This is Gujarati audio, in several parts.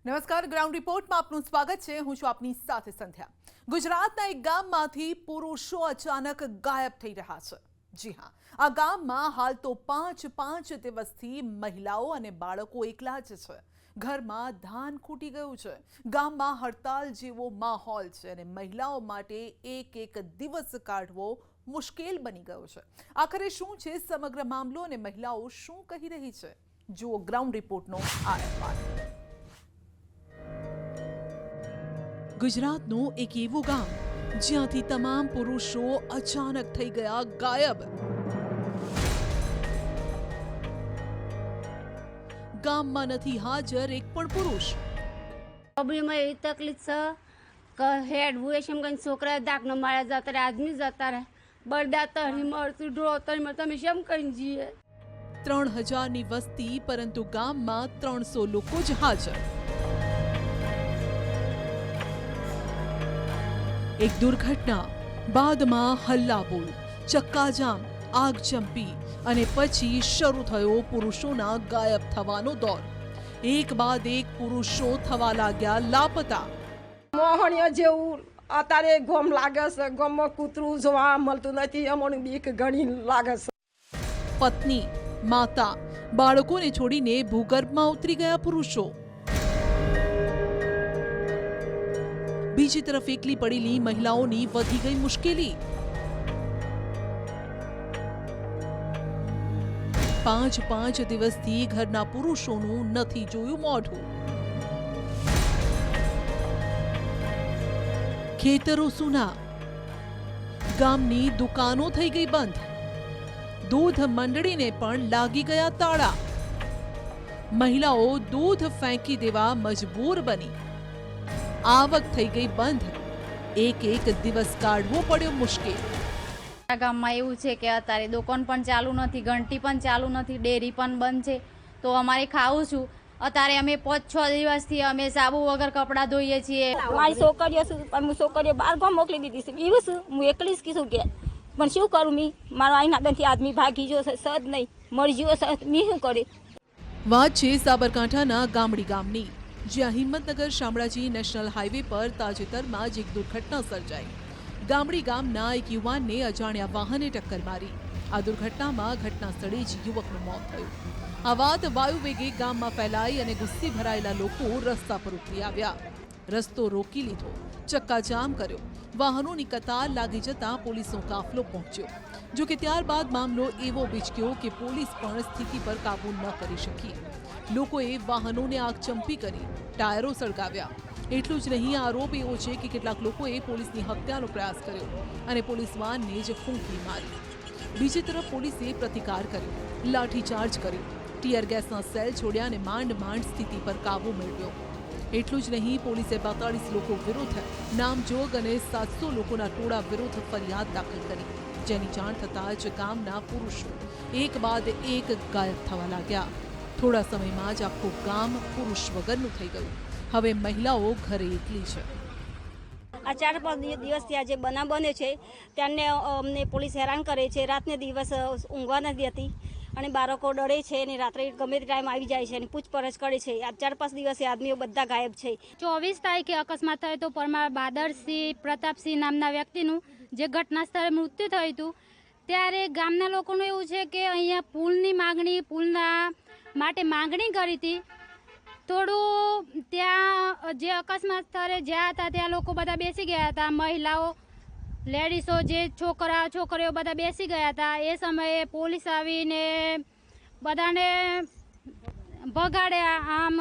નમસ્કાર, ગ્રાઉન્ડ રિપોર્ટમાં આપનું સ્વાગત છે। હું છું આપની સાથે સંધ્યા। ગુજરાતના એક ગામમાંથી પુરુષો અચાનક ગાયબ થઈ રહ્યા છે। જી હા, આ ગામમાં હાલ તો પાંચ દિવસથી મહિલાઓ અને બાળકો એકલા જ છે। ઘરમાં ધાન ખૂટી ગયું છે। ગામમાં હડતાલ જેવો માહોલ છે અને મહિલાઓ માટે એક દિવસ કાઢવો મુશ્કેલ બની ગયો છે। આખરે શું છે સમગ્ર મામલો અને મહિલાઓ શું કહી રહી છે? જુઓ ગ્રાઉન્ડ રિપોર્ટનો આ અહેવાલ। ગુજરાતનું એક એવું ગામ જ્યાંથી તમામ પુરુષો અચાનક થઈ ગયા ગાયબ। ગામમાં નથી હાજર એક પણ પુરુષ। અભીમાં એવી તકલીફ છે કે હેડ હું એમ કઈ છોકરા દાખનો મારા જતા રહે, આદમી જતા રહે, બરદા તરી મળતું ઢોળો તરી તમે શેમ કઈ જઈએ। 3000ની વસ્તી પરંતુ ગામમાં 300 લોકો જ હાજર। એક દુર્ઘટના બાદમાં હલ્લાબોલ, ચક્કાજામ, આગચંપી અને પછી શરૂ થયો પુરુષોના ગાયબ થવાનો દોર। એક બાદ એક પુરુષો થવા લાગ્યા લાપતા। મોહણીય જેવું અત્યારે ગોમ લાગે છે, ગોમમાં કૂતરું જોવા મળતું નથી, અમને બીક ઘણી લાગે છે। પત્ની, માતા, બાળકોને છોડીને ભૂગર્ભમાં ઉતરી ગયા પુરુષો। બીજી તરફ એકલી પડેલી મહિલાઓની વધી ગઈ મુશ્કેલી। 5 દિવસથી ઘરના પુરુષોનું નથી જોયું મોઢું। ખેતરો સૂના, ગામની દુકાનો થઈ ગઈ બંધ। દૂધ મંડળીને પણ લાગી ગયા તાળા। મહિલાઓ દૂધ ફેંકી દેવા મજબૂર બની। આવક થઈ ગઈ બંધ। એક દિવસ કાઢવો પડ્યો મુશ્કેલ। આ ગામમાં એવું છે કે અત્યારે દુકાન પણ ચાલુ નથી, ઘંટી પણ ચાલુ નથી, ડેરી પણ બંધ છે, તો અમારે ખાવું છું। અત્યારે અમે 5-6 દિવસથી અમે સાબુ વગર કપડાં ધોઈએ છીએ। મારી છોકરીઓ હું છોકરીઓ બાર ગામ મોકલી દીધી છે, એવું છું હું એકલી જ કીધું કે પણ શું કરું મી મારો અહીંના ગંથી આદમી ભાગી ગયો છે, સદ નહીં મરી ગયો છે, મી શું કરે। વાત છે સાબરકાંઠાના ગામડી ગામની, જ્યાં હિંમતનગર શામળાજી નેશનલ હાઈવે પર તાજેતરમાં જ એક દુર્ઘટના સર્જાઈ। ગામડી ગામના એક યુવાનને અજાણ્યા વાહને ટક્કર મારી। આ દુર્ઘટનામાં ઘટના સ્થળે જ યુવકનું મોત થયું। આ વાત વાયુવેગે ગામમાં ફેલાઈ અને ગુસ્સે ભરાયેલા લોકો રસ્તા પર ઉતરી આવ્યા। રસ્તો રોકી લીધો, ચક્કાજામ કર્યો, વાહનોની કતાર લાગી જતા પોલીસનો કાફલો પહોંચ્યો। જો કે ત્યારબાદ મામલો એવો બીચક્યો કે પોલીસ પણ સ્થિતિ પર કાબૂ ન કરી શકી। લોકોએ વાહનોને આગચંપી કરી, ટાયરો સળગાવ્યા। એટલું જ નહીં, આરોપ એવો છે કે કેટલાક લોકોએ પોલીસની હત્યાનો પ્રયાસ કર્યો અને પોલીસ વાનને જ ફૂંકી મારી। બીજી તરફ પોલીસે પ્રતિકાર કર્યો, લાઠીચાર્જ કર્યો, ટીયર ગેસના સેલ છોડ્યા અને માંડ સ્થિતિ પર કાબૂ મેળવ્યો। એટલું જ નહીં, પોલીસે 42 લોકો વિરુદ્ધ નામજોગ અને 700 લોકોના ટોળા વિરુદ્ધ ફરિયાદ દાખલ કરી, જેની જાણ થતાં જ ગામના પુરુષો એક બાદ એક ગાયબ થવા લાગ્યા। થોડા સમયમાં જ આખું ગામ પુરુષ વગરનું થઈ ગયું। હવે મહિલાઓ ઘરે એકલી છે। આ 4-5 દિવસથી આજે બનાવ બને છે ત્યારને અમને પોલીસ હેરાન કરે છે, રાતને દિવસ ઊંઘવા નથી દેતી અને બાળકો ડરે છે અને રાત્રે ગમે તે ટાઈમ આવી જાય છે અને પૂછપરછ કરે છે। આ 4-5 દિવસે આદમીઓ બધા ગાયબ છે। 24 તારીખે અકસ્માત થયો તો પરમાર બાદરસિંહ પ્રતાપસિંહ નામના વ્યક્તિનું જે ઘટના સ્થળે મૃત્યુ થયું હતું, ત્યારે ગામના લોકોનું એવું છે કે અહીંયા પુલની માગણી, પુલના માટે માંગણી કરી હતી। થોડું ત્યાં જે અકસ્માત સ્થળે જ્યાં હતા ત્યાં લોકો બધા બેસી ગયા હતા, મહિલાઓ, લેડીઝો, જે છોકરીઓ બધા બેસી ગયા હતા। એ સમયે પોલીસ આવીને બધાને ભગાડ્યા। આમ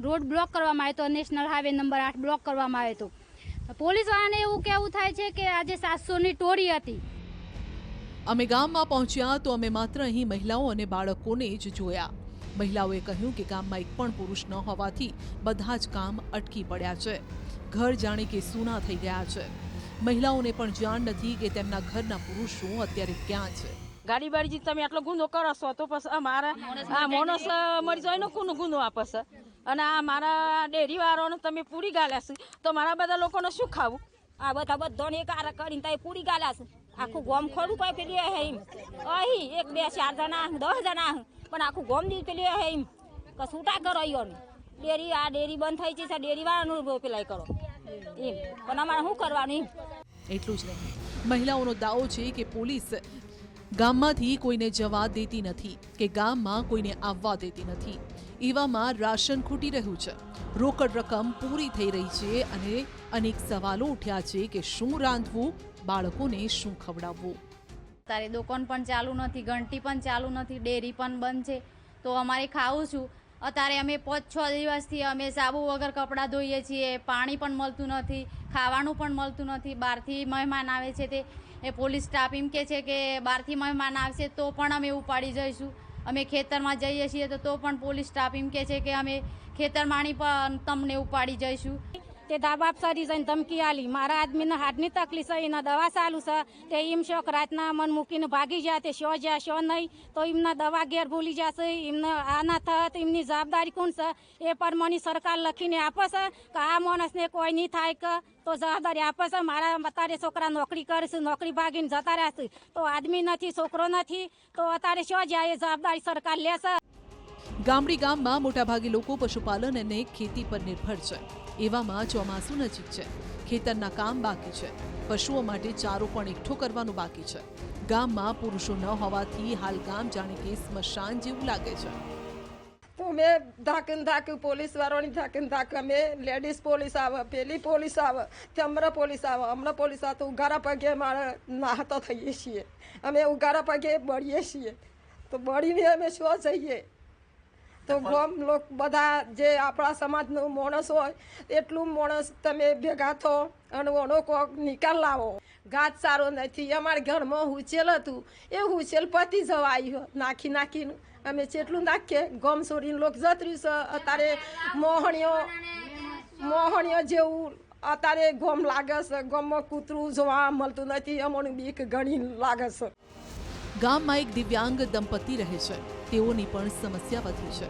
રોડ બ્લોક કરવામાં આવ્યો હતો, નેશનલ હાઈવે નંબર 8 બ્લોક કરવામાં આવ્યો હતો। પોલીસવાળાને એવું કહેવું થાય છે કે આજે 700ની ટોળી હતી। અમે ગામમાં પહોંચ્યા તો અમે માત્ર અહીં મહિલાઓ અને બાળકોને જ જોયા। મહિલાઓએ કહ્યું કે ગામમાં એક પણ પુરુષ ન હોવાથી બધા જ કામ અટકી પડ્યા છે। ઘર જાણે કે સૂના થઈ ગયા છે। મહિલાઓને પણ જાણ નથી કે તેમના ઘરના પુરુષો અત્યારે ક્યાં છે। ગાડી બાડી તમે આટલો ગુનો કરો છો તો પછી અમારા આ માણસ મરી જાય નો કોનો ગુનો આપે છે અને આ મારા ડેરી વાળાનો તમે પૂરી ગાલ્યા છે તો મારા બધા લોકોને શું ખાવું। આ બધાને એક આરા કરીને ત્યાં પૂરી ગાલ્યા છે। આખું ગોમ ખોડું પાઈ પેલી એમ અહીં 1, 2, 4 જણા 10 જણા પણ આખું ગોમ દી પેલી એમ કે છૂટા કરો ઈઓને ડેરી બંધ થઈ છે, ડેરીવાળાનું પેલા કરો એમ, પણ અમારે શું કરવાનું એમ. એટલું જ નહીં, મહિલાઓનો દાવો છે કે પોલીસ ગામમાંથી કોઈને જવા દેતી નથી કે ગામમાં કોઈને આવવા દેતી નથી. એવામાં રાશન ખૂટી રહ્યું છે, રોકડ રકમ પૂરી થઈ રહી છે અને અનેક સવાલો ઉઠ્યા છે કે શું રાંધવું, બાળકોને શું ખવડાવવું. તારે દુકાન પણ ચાલુ નથી, ઘંટી પણ ચાલુ નથી, ડેરી પણ બંધ છે, તો અમારે ખાવું છું. અત્યારે અમે 5-6 દિવસથી અમે સાબુ વગર કપડાં ધોઈએ છીએ, પાણી પણ મળતું નથી, ખાવાનું પણ મળતું નથી. બહારથી મહેમાન આવે છે તે એ પોલીસ સ્ટાફ એમ કહે છે કે બહારથી મહેમાન આવશે તો પણ અમે ઉપાડી જઈશું. અમે ખેતરમાં જઈએ છીએ તો પણ પોલીસ સ્ટાફ એમ કહે છે કે અમે ખેતરમાંની પણ તમને ઉપાડી જઈશું. તે ધાબાપ સરી જઈને ધમકી આલી, મારા આદમીને હાથની તકલીફ છે, એના દવા ચાલુ છે, તે એમ શોખ રાતના મન મૂકીને ભાગી જાય, તે શો જાય શો નહીં, તો એમના દવા ઘેર ભૂલી જશે, એમને આના થત એમની જવાબદારી કોણ છે એ પ્રમાણે સરકાર લખીને આપે છે કે આ માણસને કોઈ નહીં થાય કે તો જવાબદારી આપે છે. મારા અત્યારે છોકરા નોકરી કરે છે, નોકરી ભાગીને જતા રહેશે, તો આદમી નથી, છોકરો નથી, તો અત્યારે શો જાય એ જવાબદારી સરકાર લેશે. ગામડી ગામમાં મોટાભાગે લોકો પશુપાલન અને ખેતી પર નિર્ભર છે. એવામાં ચોમાસું નજીક છે, ખેતરના કામ બાકી છે, પશુઓ માટે ચારો પણ એકઠો કરવાનું બાકી છે. ગામમાં પુરુષો ન હોવાથી હાલ ગામ જાણે કે સ્મશાન જેવું લાગે છે. તો મેં ધાકન પોલીસ વાળાની ધાક અમે લેડીઝ પોલીસ આવે, પેલી પોલીસ આવે, તે હમણાં પોલીસ આવે, તો ઉગારા પગે મારે નાહતા થઈએ છીએ, અમે ઉગારા પગે બળીએ છીએ, તો બળીને અમે શું જઈએ, તો ગામ લોક બધા જે આપણા સમાજનું માણસ હોય એટલું માણસ તમે ભેગા થો અને ઓનો કોક નિકાલ લાવો. ઘાત સારો નથી, અમારા ઘરમાં હુચેલ હતું એ હુચેલ પતી જવાય નાખીને અમે જેટલું નાખીએ ગમ છોડીને લોક જતર્યું છે. અત્યારે મોહણીઓ જેવું અત્યારે ગમ લાગે છે, ગમમાં કૂતરું જોવા મળતું નથી, અમને બીક ઘણી લાગે છે. ગામમાં એક દિવ્યાંગ દંપતી રહે છે, તેઓની પણ સમસ્યા વધી છે.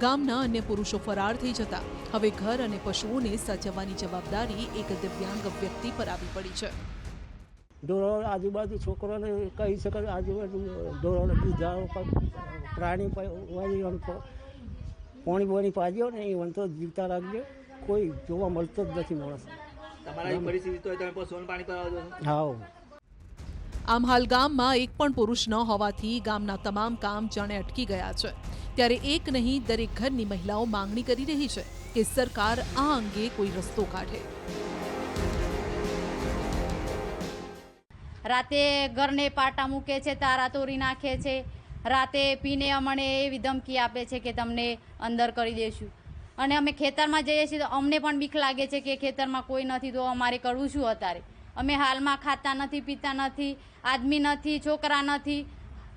ગામના અન્ય પુરુષો ફરાર થઈ જતા હવે ઘર અને પશુઓને સાચવવાની જવાબદારી એક દિવ્યાંગ વ્યક્તિ પર આવી પડી છે. ઢોરો આજુબાજુ છોકરોને કહી શકે, આજુબાજુ ઢોરોને બીજા પ્રાણી પાણી બોણી પાડ્યો ને એ વંતો જીવતા રાખજો, કોઈ જોવા મળતો જ નથી માણસ. તમારી પરિસ્થિતિ તો તમે પશુઓને પાણી પીવડાવો છો? હા. આમ હાલ ગામમાં એક પણ પુરુષ ન હોવાથી ગામના તમામ કામ જાણે અટકી ગયા છે. ત્યારે એક નહીં દરેક ઘરની મહિલાઓ માંગણી કરી રહી છે કે સરકાર આ અંગે કોઈ રસ્તો કાઢે. રાતે ઘરને પાટા મૂકે છે, તારા તોડી નાખે છે, રાતે પીને અમને એવી ધમકી આપે છે કે તમને અંદર કરી દઈશું. અને અમે ખેતરમાં જઈએ છીએ તો અમને પણ બીક લાગે છે કે ખેતરમાં કોઈ નથી તો અમારે કરવું શું અત્યારે. અમે હાલમાં ખાતા નથી, પીતા નથી, આદમી નથી, છોકરા નથી,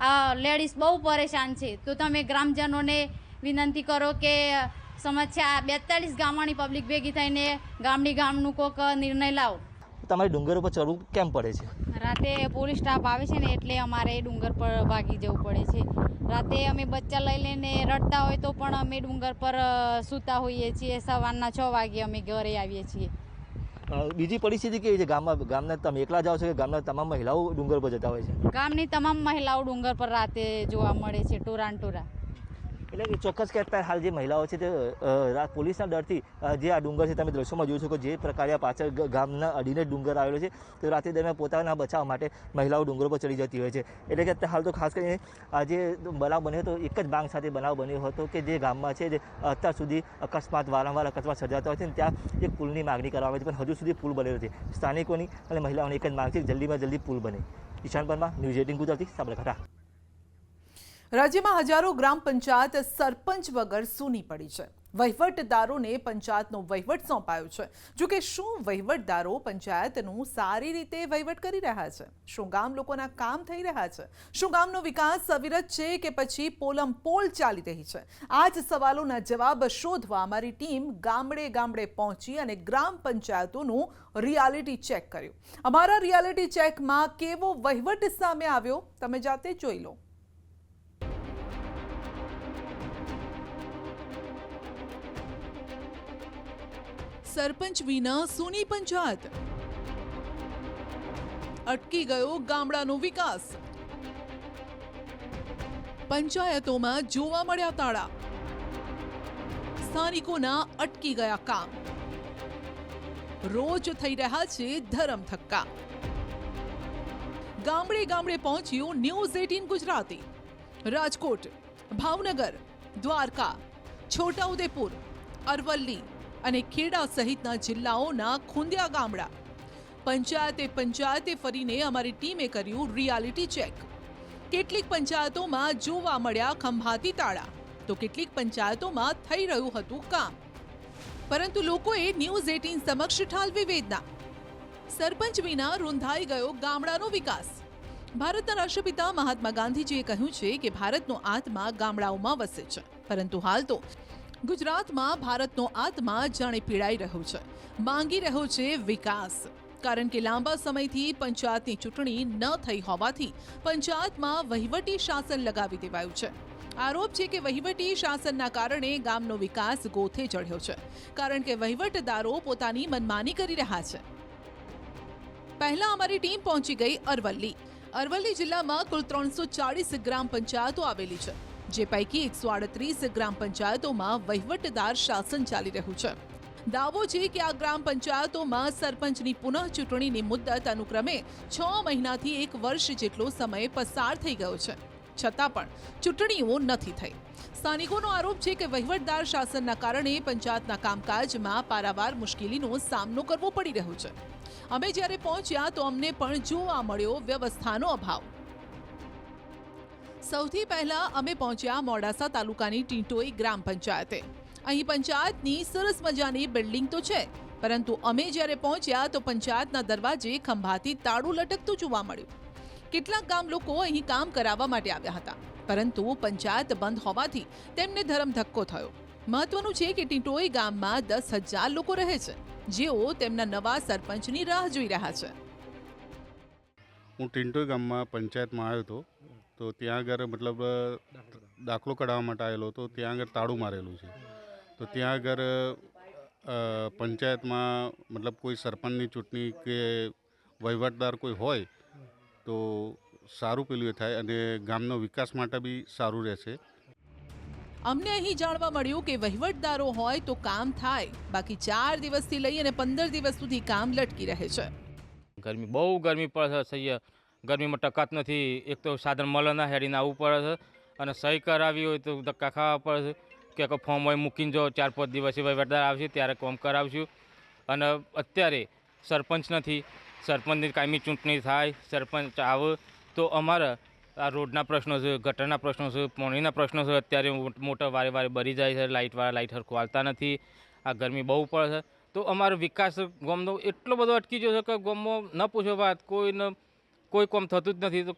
આ લેડીઝ બહુ પરેશાન છે. તો તમે ગ્રામજનોને વિનંતી કરો કે સમસ્યા 42 ગામની પબ્લિક ભેગી થઈને ગામનું કોઈક નિર્ણય લાવો. તમારે ડુંગર ઉપર ચડવું કેમ પડે છે? રાતે પોલીસ સ્ટાફ આવે છે ને એટલે અમારે ડુંગર પર ભાગી જવું પડે છે. રાતે અમે બચ્ચા લઈ લઈને રડતા હોય તો પણ અમે ડુંગર પર સૂતા હોઈએ છીએ. સવારના 6 વાગે અમે ઘરે આવીએ છીએ. બીજી પરિસ્થિતિ કેવી છે ગામના તમે એકલા જાઓ છો કે ગામના તમામ મહિલાઓ ડુંગર પર જતા હોય છે? ગામની તમામ મહિલાઓ ડુંગર પર રાતે જોવા મળે છે, ટોરા. એટલે કે ચોક્કસ કે અત્યારે હાલ જે મહિલાઓ છે તે પોલીસના ડરથી જે આ ડુંગર છે તમે દ્રશ્યોમાં જોઈ શકો જે પ્રકારે પાછળ ગામના અડીને ડુંગર આવેલો છે, તો રાત્રિ દરમિયાન પોતાના બચાવ માટે મહિલાઓ ડુંગર પર ચડી જતી હોય છે. એટલે કે અત્યારે હાલ તો ખાસ કરીને આજે બનાવ બન્યો હતો, એક જ બાંગ સાથે બનાવ બન્યો હતો કે જે ગામમાં છે જે અત્યાર સુધી વારંવાર અકસ્માત સર્જાતા હોય છે, ત્યાં એક પુલની માગણી કરવામાં આવી છે, પણ હજુ સુધી પુલ બનેલો નથી. સ્થાનિકોની અને મહિલાઓની એક જ માંગ છે જલ્દીમાં જલ્દી પુલ બને. ઈશાન પરમાર, ન્યૂઝ 18 ગુજરાતી, સાબરકાંઠા. રાજ્યમાં હજારો ગ્રામ પંચાયત સરપંચ વગર સૂની પડી છે. વહીવટદારોને પંચાયતનો વહીવટ સોંપાયો છે. જોકે શું વહીવટદારો પંચાયતનું સારી રીતે વહીવટ કરી રહ્યા છે? શું ગામ લોકોના કામ થઈ રહ્યા છે? શું ગામનો વિકાસ અવિરત છે કે પછી પોલમપોલ ચાલી રહી છે? આ જ સવાલોના જવાબ શોધવા અમારી ટીમ ગામડે પહોંચી અને ગ્રામ પંચાયતોનું રિયાલિટી ચેક કર્યું. અમારા રિયાલિટી ચેકમાં કેવો વહીવટ સામે આવ્યો તમે જાતે જોઈ લો. સરપંચ વિના સૂની પંચાયત, અટકી ગયો ગામડાનો વિકાસ, પંચાયતોમાં જોવા મળ્યા તાળા, સ્થાનિકોના અટકી ગયા કામ. રોજ થઈ રહ્યા છે ધરમ ધક્કા. ગામડે ગામડે પહોંચ્યું ન્યૂઝ 18 ગુજરાતી. રાજકોટ, ભાવનગર, દ્વારકા, છોટાઉદેપુર, અરવલ્લી અને ખેડા સહિતના જિલ્લાઓના ખૂંદિયા ગામડા. પંચાયતે ફરીને અમારી ટીમે કર્યું રિયાલિટી ચેક. કેટલીક પંચાયતોમાં જોવા મળ્યા ખંભાતી તાળા, તો કેટલીક પંચાયતોમાં થઈ રહ્યું હતું કામ. પરંતુ લોકોએ ન્યૂઝ 18 સમક્ષ ઠાલવી વેદના. સરપંચ વિના રૂંધાઈ ગયો ગામડાનો વિકાસ. ભારતના રાષ્ટ્રપિતા મહાત્મા ગાંધીજીએ કહ્યું છે કે ભારતનો આત્મા ગામડાઓમાં વસે છે, પરંતુ હાલ તો ગુજરાતમાં ભારતનો આત્મા જાણે પીડાઈ રહ્યો છે, માંગી રહ્યો છે વિકાસ. કારણ કે લાંબા સમયથી પંચાયતની ચૂંટણી ન થઈ હોવાથી પંચાયતમાં વહીવટી શાસન લગાવી દેવાયું છે. આરોપ છે કે વહીવટી શાસનના કારણે ગામનો વિકાસ ગોથે ચડ્યો છે, કારણ કે વહીવટદારો પોતાની મનમાની કરી રહ્યા છે. પહેલા અમારી ટીમ પહોંચી ગઈ અરવલ્લી. અરવલ્લી જિલ્લામાં કુલ 340 ગ્રામ પંચાયતો આવેલી છે, જે પૈકી 138 ગ્રામ પંચાયતોમાં વહીવટદાર શાસન ચાલી રહ્યું છે. દાવો છે કે આ ગ્રામ પંચાયતોમાં સરપંચની પુનઃ ચૂંટણીની મુદ્દત અનુક્રમે 6 મહિનાથી 1 વર્ષ જેટલો સમય પસાર થઈ ગયો છે, છતાં પણ ચૂંટણીઓ નથી થઈ. સ્થાનિકોનો આરોપ છે કે વહીવટદાર શાસનના કારણે પંચાયતના કામકાજમાં પારાવાર મુશ્કેલીનો સામનો કરવો પડી રહ્યો છે. અમે જ્યારે પહોંચ્યા તો અમને પણ જોવા મળ્યો વ્યવસ્થાનો અભાવ. સૌથી પહેલા અમે પહોંચ્યા મોડાસા તાલુકાની ટીંટોઈ ગ્રામ પંચાયતે. અહીં પંચાયતની સરસ મજાની બિલ્ડિંગ તો છે, પરંતુ અમે જ્યારે પહોંચ્યા તો પંચાયતના દરવાજે ખંભાતી તાળું લટકતું જોવા મળ્યું. કેટલાક ગામ લોકો અહીં કામ કરાવવા માટે આવ્યા હતા, પરંતુ પંચાયત બંધ હોવાથી તેમને ધરમધક્કો થયો. મહત્વનું છે કે ટીંટોઈ ગામમાં 10,000 લોકો રહે છે, જેઓ તેમના નવા સરપંચની રાહ જોઈ રહ્યા છે. હું ટીંટોઈ ગામમાં પંચાયતમાં આવ્યો હતો, તો ત્યાં આગળ મતલબ દાખલો કઢાવવા માટે આવેલો હતો. ત્યાં આગળ તાળું મારેલું છે, તો ત્યાં આગળ પંચાયતમાં મતલબ કોઈ સરપંચની ચૂંટણી કે વહીવટદાર કોઈ હોય તો સારું પેલું થાય અને ગામનો વિકાસ માટે બી સારું રહેશે. અમને અહીં જાણવા મળ્યું કે વહીવટદારો હોય તો કામ થાય, બાકી 4 દિવસથી લઈ અને 15 દિવસ સુધી કામ લટકી રહે છે. બહુ ગરમી પડે છે. ગરમીમાં ટકાત નથી. એક તો સાધન મળે ના, હેડીને આવવું પડે છે, અને સહી કરાવી હોય તો ધક્કા ખાવા પડે છે કે ફોર્મ હોય મૂકીને જો 4-5 દિવસે વહીવટદાર આવશે ત્યારે કામ કરાવશું. અને અત્યારે સરપંચ નથી. સરપંચની કાયમી ચૂંટણી થાય, સરપંચ આવે તો અમારા આ રોડના પ્રશ્નો છે, ગટરના પ્રશ્નો છે, પાણીના પ્રશ્નો છે. અત્યારે મોટર વારે બરી જાય છે, લાઇટવાળા લાઇટ હરખું હાલતા નથી. આ ગરમી બહુ પડે છે, તો અમારો વિકાસ ગામનો એટલો બધો અટકી ગયો છે કે ગામમાં ન પૂછો વાત, કોઈ કામ થતું જ નથી. તો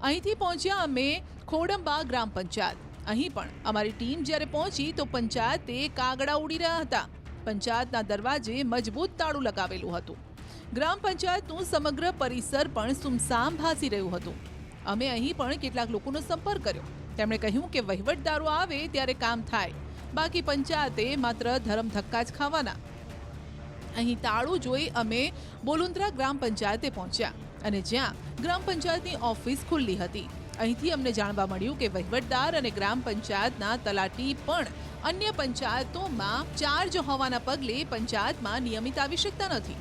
અહીંથી પહોંચ્યા અમે ખોડંબા ગ્રામ પંચાયત. અહીં પણ અમારી ટીમ જ્યારે પહોંચી તો પંચાયતે કાગડા ઉડી રહ્યા હતા. પંચાયતના દરવાજે મજબૂત તાળું લગાવેલું હતું. ગ્રામ પંચાયતનું સમગ્ર પરિસર પણ સુમસામ ભાસી રહ્યું હતું. અમે અહીં પણ કેટલાક લોકોનો સંપર્ક કર્યો. તેમણે કહ્યું કે વહીવટદારો આવે ત્યારે કામ થાય, બાકી પંચાયતે માત્ર ધરમધક્કા જ ખાવાના. અહીં તાળું જોઈ અમે બોલુંદ્રા ગ્રામ પંચાયતે પહોંચ્યા, અને જ્યાં ગ્રામ પંચાયતની ઓફિસ ખુલ્લી હતી. અહીંથી અમને જાણવા મળ્યું કે વહીવટદાર અને ગ્રામ પંચાયતના તલાટી પણ અન્ય પંચાયતોમાં ચાર્જ હોવાના પગલે પંચાયતમાં નિયમિત આવી શકતા નથી.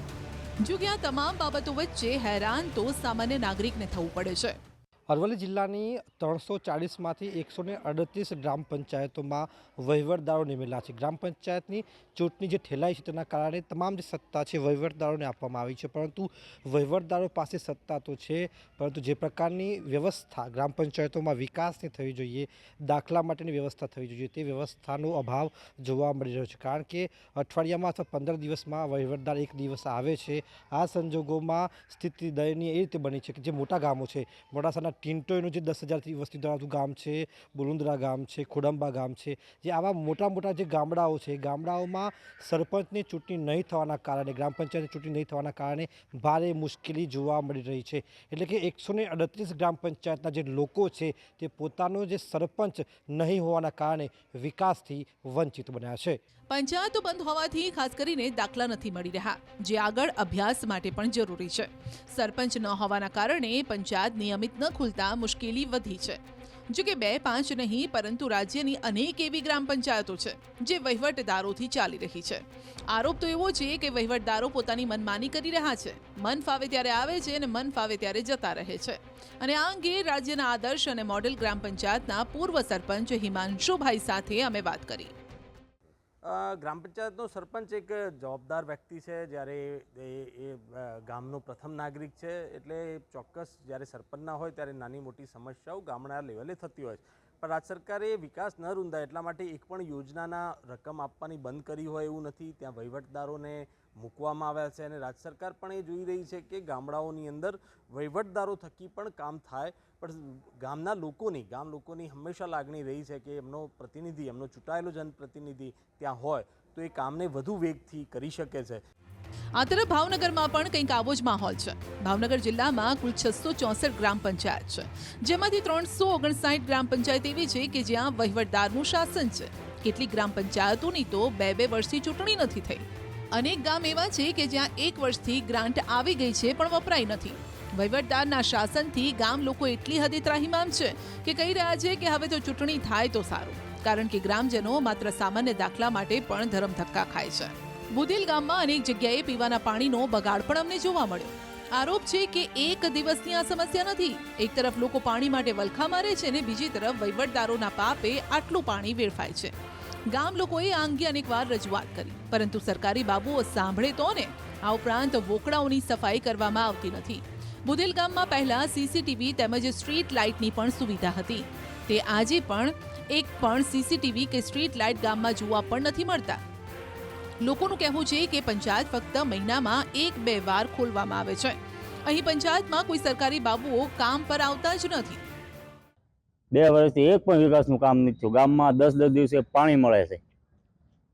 જો કે આ તમામ બાબતો વચ્ચે હેરાન તો સામાન્ય નાગરિકને થવું પડે છે. અરવલ્લી જિલ્લાની 340માંથી 138 ગ્રામ પંચાયતોમાં વહીવટદારો નિમેલા છે. ગ્રામ પંચાયતની ચૂંટણી જે ઠેલાઈ છે તેના કારણે તમામ જે સત્તા છે વહીવટદારોને આપવામાં આવી છે, પરંતુ વહીવટદારો પાસે સત્તા તો છે, પરંતુ જે પ્રકારની વ્યવસ્થા ગ્રામ પંચાયતોમાં વિકાસની થવી જોઈએ, દાખલા માટેની વ્યવસ્થા થવી જોઈએ, તે વ્યવસ્થાનો અભાવ જોવા મળી રહ્યો છે. કારણ કે અઠવાડિયામાં અથવા 15 દિવસમાં વહીવટદાર એક દિવસ આવે છે. આ સંજોગોમાં સ્થિતિ દયનીય એ રીતે બની છે કે જે મોટા ગામો છે, મોડાસાના ટીંટોઈનું જે 10,000 વસ્તી ધરાવતું ગામ છે, બોલુંદ્રા ગામ છે, ખોડંબા ગામ છે, જે આવા મોટા જે ગામડાઓ છે, ગામડાઓમાં સરપંચની ચૂંટણી નહીં થવાના કારણે, ગ્રામ પંચાયતની ચૂંટણી નહીં થવાના કારણે ભારે મુશ્કેલી જોવા મળી રહી છે. એટલે કે 138 ગ્રામ પંચાયતના જે લોકો છે તે પોતાનો જે સરપંચ નહીં હોવાના કારણે વિકાસથી વંચિત બન્યા છે. પંચાયતો બંધ હોવાથી ખાસ કરીને દાખલા નથી મળી રહ્યા, જે આગળ અભ્યાસ માટે પણ જરૂરી છે. સરપંચ ન હોવાના કારણે પંચાયત નિયમિત ન ખુલતા મુશ્કેલી વધી છે. જો કે 2-5 નહીં પરંતુ રાજ્યની અનેક એવી ગ્રામ પંચાયતો છે જે વહીવટદારોથી ચાલી રહી છે. આરોપ તો એવો છે કે વહીવટદારો પોતાની મનમાની કરી રહ્યા છે, મન ફાવે ત્યારે આવે છે અને મન ફાવે ત્યારે જતા રહે છે. અને આ અંગે રાજ્યના આદર્શ અને મોડેલ ગ્રામ પંચાયતના પૂર્વ સરપંચ હિમાંશુભાઈ સાથે અમે વાત કરી. ગ્રામ પંચાયતનો સરપંચ એક જવાબદાર વ્યક્તિ છે. જ્યારે એ ગામનો પ્રથમ નાગરિક છે એટલે ચોક્કસ જ્યારે સરપંચના હોય ત્યારે નાની મોટી સમસ્યાઓ ગામડા લેવલે થતી હોય છે. પણ રાજ્ય સરકારે વિકાસ ન રૂંધાય એટલા માટે એક પણ યોજનાના રકમ આપવાની બંધ કરી હોય એવું નથી. ત્યાં વહીવટદારોને મૂકવામાં આવ્યા છે અને રાજ્ય સરકાર પણ એ જોઈ રહી છે કે ગામડાઓની અંદર વહીવટદારો થકી પણ કામ થાય. પણ ગામ લોકોની હંમેશા લાગણી રહી છે કે એમનો પ્રતિનિધિ, એમનો ચૂંટાયેલો જનપ્રતિનિધિ ત્યાં હોય તો એ કામને વધુ વેગથી કરી શકે છે. આ તરફ ભાવનગરમાં પણ કંઈક આવો જ માહોલ છે. ભાવનગર જિલ્લામાં કુલ 664 ગ્રામ પંચાયત છે, જેમાંથી 359 ગ્રામ પંચાયત એવી છે કે જ્યાં વહીવટદારનું શાસન છે. કેટલીક ગ્રામ પંચાયતોની તો 2 વર્ષથી ચૂંટણી નથી થઈ. અનેક ગામ એવા છે કે જ્યાં 1 વર્ષથી ગ્રાન્ટ આવી ગઈ છે પણ વપરાઈ નથી. વહીવટદારના શાસનથી ગામ લોકો એટલી હદે ત્રાહિમામ છે કે કહી રહ્યા છે કે હવે તો ચૂંટણી થાય તો સારું, કારણ કે ગ્રામજનો માત્ર સામાન્ય દાખલા માટે પણ ધરમ ધક્કા ખાય છે. બુદેલ ગામમાં અનેક જગ્યાએ પીવાના પાણીનો બગાડ પણ અમને જોવા મળ્યો. આરોપ છે કે એક દિવસની આ સમસ્યા નથી. એક તરફ લોકો પાણી માટે વલખા મારે છે અને બીજી તરફ વહીવટદારોના પાપે આટલું પાણી વેડફાય છે. ગામ લોકોએ આ અંગે અનેકવાર રજૂઆત કરી, પરંતુ સરકારી બાબુઓ સાંભળે તો ને. આ ઉપરાંત વોકડાઓની સફાઈ કરવામાં આવતી નથી. બુદેલ ગામમાં પહેલા સીસીટીવી તેમજ સ્ટ્રીટ લાઇટની પણ સુવિધા હતી. તે આજે પણ એક પણ સીસીટીવી કે સ્ટ્રીટ લાઇટ ગામમાં જોવા પણ નથી મળતા. લોકોનું કહેવું છે કે પંચાયત ફક્ત મહિનામાં 1-2 વાર ખોલવામાં આવે છે. અહીં પંચાયતમાં કોઈ સરકારી બાબુઓ કામ પર આવતા જ નથી. 2 વર્ષથી એક પણ વિકાસનું કામ નથી થયું. ગામમાં 10-10 દિવસે પાણી મળે છે.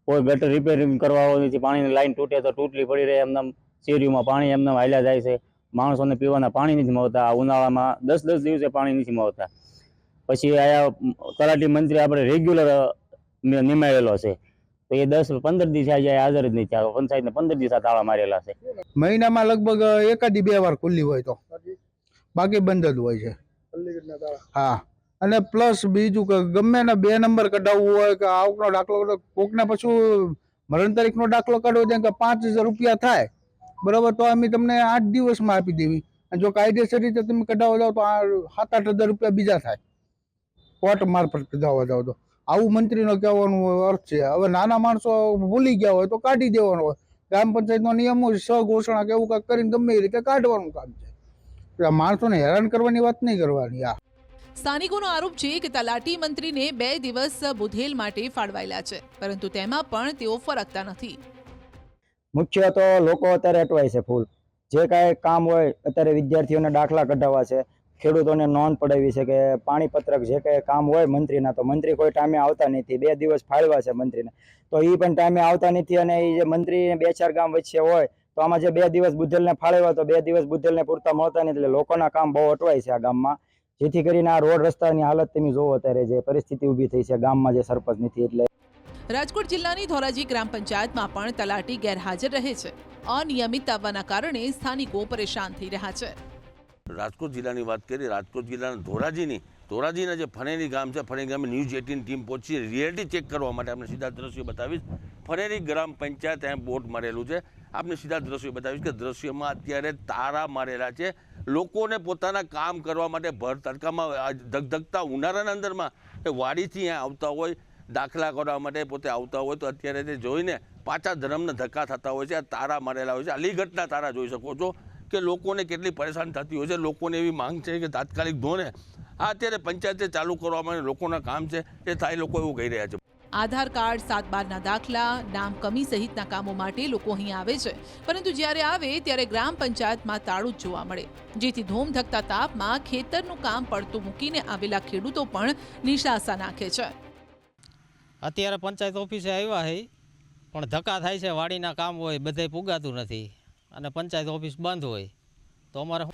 કોઈ ગટર રિપેરિંગ કરવા નથી. પાણીની લાઈન તૂટે તો તૂટલી પડી રહે, એમને શેરીઓમાં પાણી એમને હાલ્યા જાય છે. માણસોને પીવાના પાણી નથી મળતા. ઉનાળામાં 10-10 દિવસે પાણી નથી મળતા. પછી આયા તલાટી મંત્રી આપણે રેગ્યુલર નિમાયેલો છે, તો એ 10-15 દિવસ આજે હાજર જ નહીં થયા. પંચાયતને 15 દિવસ તાળા મારેલા છે. મહિનામાં લગભગ 1-2 વાર ખુલ્લી હોય તો, બાકી બંધ જ હોય છે. હા, અને પ્લસ બીજું કે ગમે ને 2 નંબર કઢાવવું હોય કે આવકનો દાખલો, કોકને પછી મરણ તારીખનો દાખલો કાઢવો હોય કે 5000 રૂપિયા થાય, બરાબર, તો અમે તમને 8 દિવસમાં આપી દેવી. અને જો કાયદેસર રીતે તમે કઢાવવા જાઓ તો 7-8 હજાર રૂપિયા બીજા થાય, કોર્ટ મારફત કઢાવવા જાઓ તો. આવું મંત્રીનો કહેવાનો અર્થ છે. હવે નાના માણસો ભૂલી ગયા હોય તો કાઢી દેવાનો હોય. ગ્રામ પંચાયતનો નિયમો સઘોષણા કે એવું કાંઈક કરીને ગમે એ રીતે કાઢવાનું કામ છે. માણસોને હેરાન કરવાની વાત નહીં કરવાની. સ્થાનિકોનો આરોપ છે કે તલાટી મંત્રીને 2 દિવસ બુધેલ માટે ફાળવાયેલા છે, પરંતુ તેમાં પણ તેઓ ફરકતા નથી. મુખ્ય તો લોકો અત્યારે અટવાય છે ફૂલ. જે કાંઈ કામ હોય અત્યારે વિદ્યાર્થીઓને દાખલા કઢાવવા છે, ખેડૂતોને નોંધ પડાવી છે કે પાણી પત્રક જે કંઈ કામ હોય મંત્રીના, તો મંત્રી કોઈ ટાઈમે આવતા નથી. 2 દિવસ ફાળવા છે મંત્રીને, તો એ પણ ટાઈમે આવતા નથી. અને એ જે મંત્રી 2-4 ગામ વચ્ચે હોય તો આમાં જે 2 દિવસ બુધેલને ફાળવ્યા તો 2 દિવસ બુધેલને પૂરતા મળતા નથી. એટલે લોકોના કામ બહુ અટવાય છે આ ગામમાં. જેથી કરીને આ રોડ રસ્તાની હાલત તમે જોવો અત્યારે જે પરિસ્થિતિ ઊભી થઈ છે ગામમાં, જે સરપંચ નથી. એટલે રાજકોટ જિલ્લાની ધોરાજી ગ્રામ પંચાયતમાં પણ તલાટી ગેરહાજર રહે છે. અનિયમિત આવવાના કારણે સ્થાનિકો પરેશાન થઈ રહ્યા છે. રાજકોટ જિલ્લાની વાત કરીએ, રાજકોટ જિલ્લાના ધોરાજીના જે ફણેરી ગામ છે, ફણેરી ગામે ન્યૂઝ 18 ટીમ પહોંચી રિયાલિટી ચેક કરવા માટે. આપણે સીધા દ્રશ્યો બતાવીશ. ફણેરી ગ્રામ પંચાયત ત્યાં બોર્ડ મારેલું છે. આપણે સીધા દ્રશ્યો બતાવીશ કે દ્રશ્યમાં અત્યારે તારા મારેલા છે. લોકોને પોતાના કામ કરવા માટે ભર તડકામાં ધગધગતા ઉનાળાના અંદરમાં એ વાડીથી અહીંયા આવતા હોય, દાખલા કરવા માટે પોતે આવતા હોય, તો અત્યારે તે જોઈને પાછા ધર્મના ધક્કા થતા હોય છે. આ તારા મારેલા હોય છે. અલીગઢના તારા જોઈ શકો છો કે લોકોને કેટલી પરેશાન થતી હોય છે. લોકોને એવી માંગ છે કે તાત્કાલિક ધોરણે આ અત્યારે પંચાયતે ચાલુ કરવામાં લોકોના કામ છે એ થાય, લોકો એવું કહી રહ્યા છે. આધાર કાર્ડ, 7-12ના દાખલા, નામ કમી સહિતના કામો માટે લોકો અહીં આવે છે, પરંતુ જ્યારે આવે ત્યારે ગ્રામ પંચાયતમાં તાળું જ જોવા મળે, જેથી ધોમધકતા તાપમાં ખેતરનું કામ પડતું મૂકીને આવેલા ખેડૂતો પણ નિશાસા નાખે છે. અત્યારે પંચાયત ઓફિસે આવ્યા છે પણ ધક્કા થાય છે. વાડીના કામ હોય બધે પુગાતું નથી અને પંચાયત ઓફિસ બંધ હોય તો અમારે